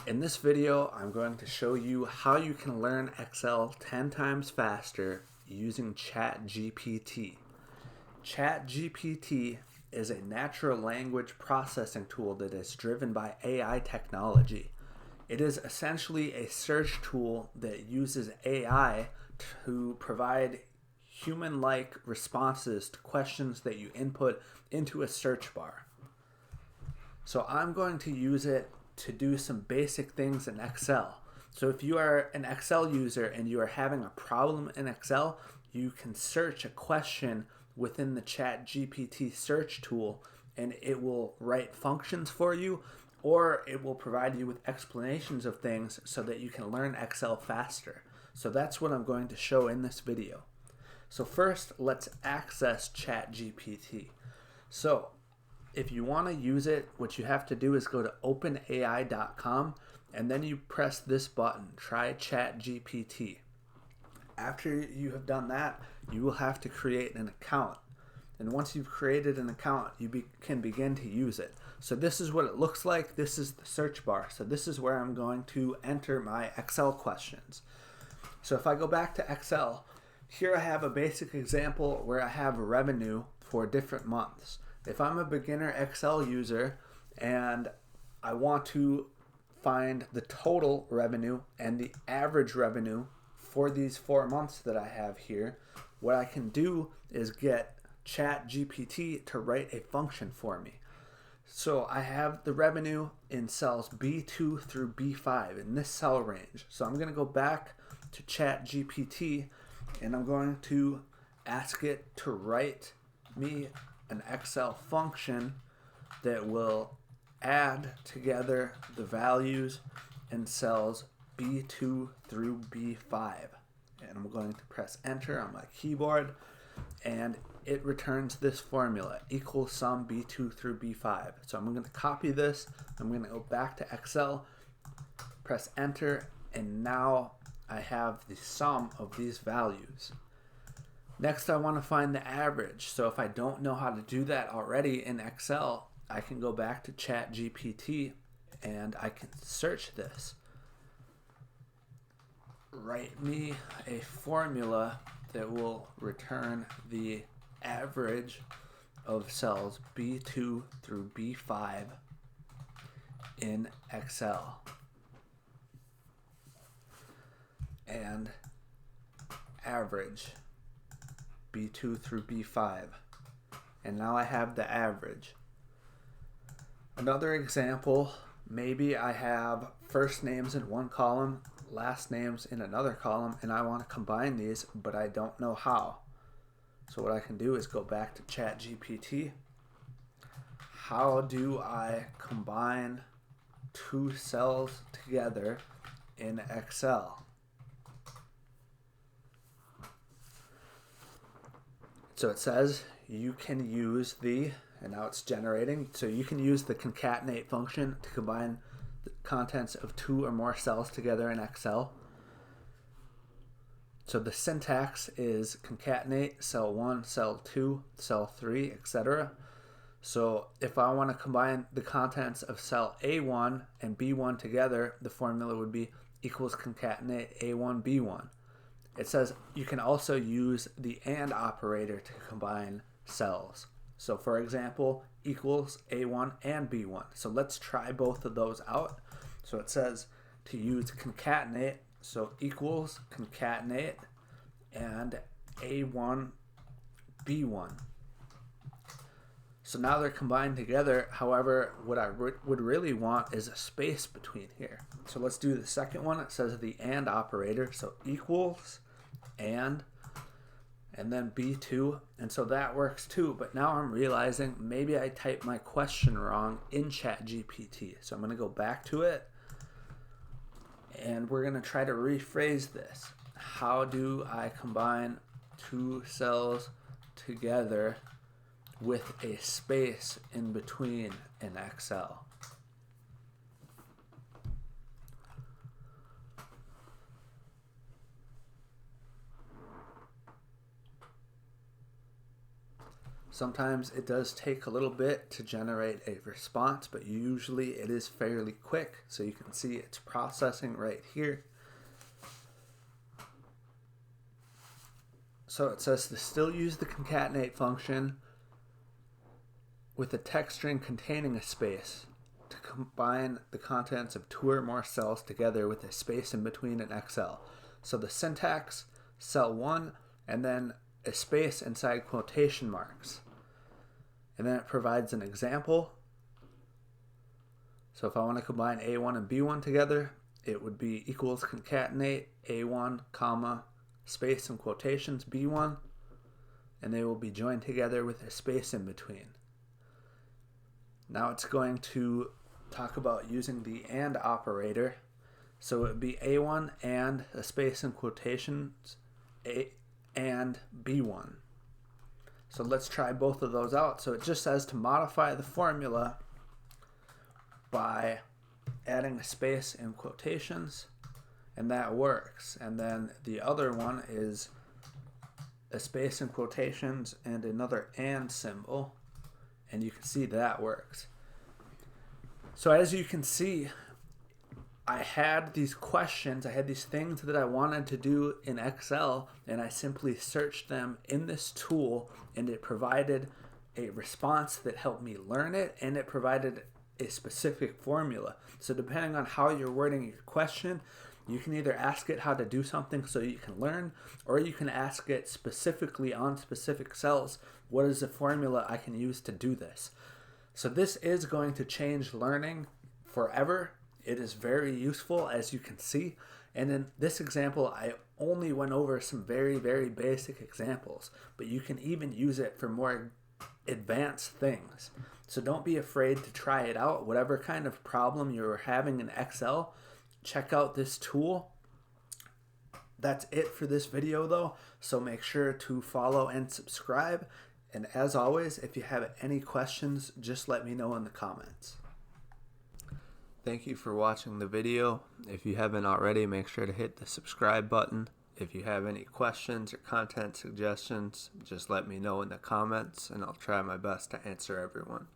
In this video, I'm going to show you how you can learn Excel 10 times faster using ChatGPT. ChatGPT is a natural language processing tool that is driven by AI technology. It is essentially a search tool that uses AI to provide human-like responses to questions that you input into a search bar. So I'm going to use it to do some basic things in Excel. So if you are an Excel user and you are having a problem in Excel, you can search a question within the ChatGPT search tool and it will write functions for you, or it will provide you with explanations of things so that you can learn Excel faster. So that's what I'm going to show in this video. So first, let's access ChatGPT. So if you want to use it, what you have to do is go to openai.com and then you press this button, try ChatGPT. After you have done that, you will have to create an account. And once you've created an account, you can begin to use it. So this is what it looks like. This is the search bar. So this is where I'm going to enter my Excel questions. So if I go back to Excel, here I have a basic example where I have revenue for different months. If I'm a beginner Excel user and I want to find the total revenue and the average revenue for these 4 months that I have here, what I can do is get ChatGPT to write a function for me. So I have the revenue in cells B2 through B5 in this cell range. So I'm going to go back to ChatGPT and I'm going to ask it to write me an Excel function that will add together the values in cells B2 through B5. And I'm going to press enter on my keyboard and it returns this formula, equals sum B2 through B5. So I'm going to copy this, I'm going to go back to Excel, press enter, and now I have the sum of these values. Next, I want to find the average. So if I don't know how to do that already in Excel, I can go back to ChatGPT and I can search this. Write me a formula that will return the average of cells B2 through B5 in Excel. And average B2 through B5. And now I have the average. Another example, maybe I have first names in one column, last names in another column, and I want to combine these, but I don't know how. So what I can do is go back to ChatGPT. How do I combine two cells together in Excel? So it says you can use and now it's generating, so you can use the concatenate function to combine the contents of 2 or more cells together in Excel. So the syntax is concatenate cell 1, cell 2, cell 3, etc. So if I want to combine the contents of cell A1 and B1 together, the formula would be equals concatenate A1, B1. It says you can also use the AND operator to combine cells. So for example, equals A1 and B1. So let's try both of those out. So it says to use concatenate, so equals concatenate and A1, B1. So now they're combined together. However, what I would really want is a space between here. So let's do the second one. It says the AND operator, so equals and then B2, and so that works too. But now I'm realizing maybe I typed my question wrong in ChatGPT. So I'm going to go back to it and we're going to try to rephrase this. How do I combine two cells together with a space in between in Excel? Sometimes it does take a little bit to generate a response, but usually it is fairly quick. So you can see it's processing right here. So it says to still use the concatenate function with a text string containing a space to combine the contents of 2 or more cells together with a space in between in Excel. So the syntax, cell 1, and then a space inside quotation marks. And then it provides an example. So if I want to combine A1 and B1 together, it would be equals concatenate A1, comma, space and quotations B1, and they will be joined together with a space in between. Now it's going to talk about using the AND operator. So it would be A1 and a space and quotations A and B1. So let's try both of those out. So it just says to modify the formula by adding a space in quotations, and that works. And then the other one is a space in quotations and another AND symbol, and you can see that works. So as you can see, I had these questions, I had these things that I wanted to do in Excel, and I simply searched them in this tool, and it provided a response that helped me learn it, and it provided a specific formula. So depending on how you're wording your question, you can either ask it how to do something so you can learn, or you can ask it specifically on specific cells, what is the formula I can use to do this? So this is going to change learning forever. It is very useful, as you can see. And in this example, I only went over some very, very basic examples, but you can even use it for more advanced things. So don't be afraid to try it out. Whatever kind of problem you're having in Excel, check out this tool. That's it for this video though, so make sure to follow and subscribe. And as always, if you have any questions, just let me know in the comments. Thank you for watching the video. If you haven't already, make sure to hit the subscribe button. If you have any questions or content suggestions, just let me know in the comments and I'll try my best to answer everyone.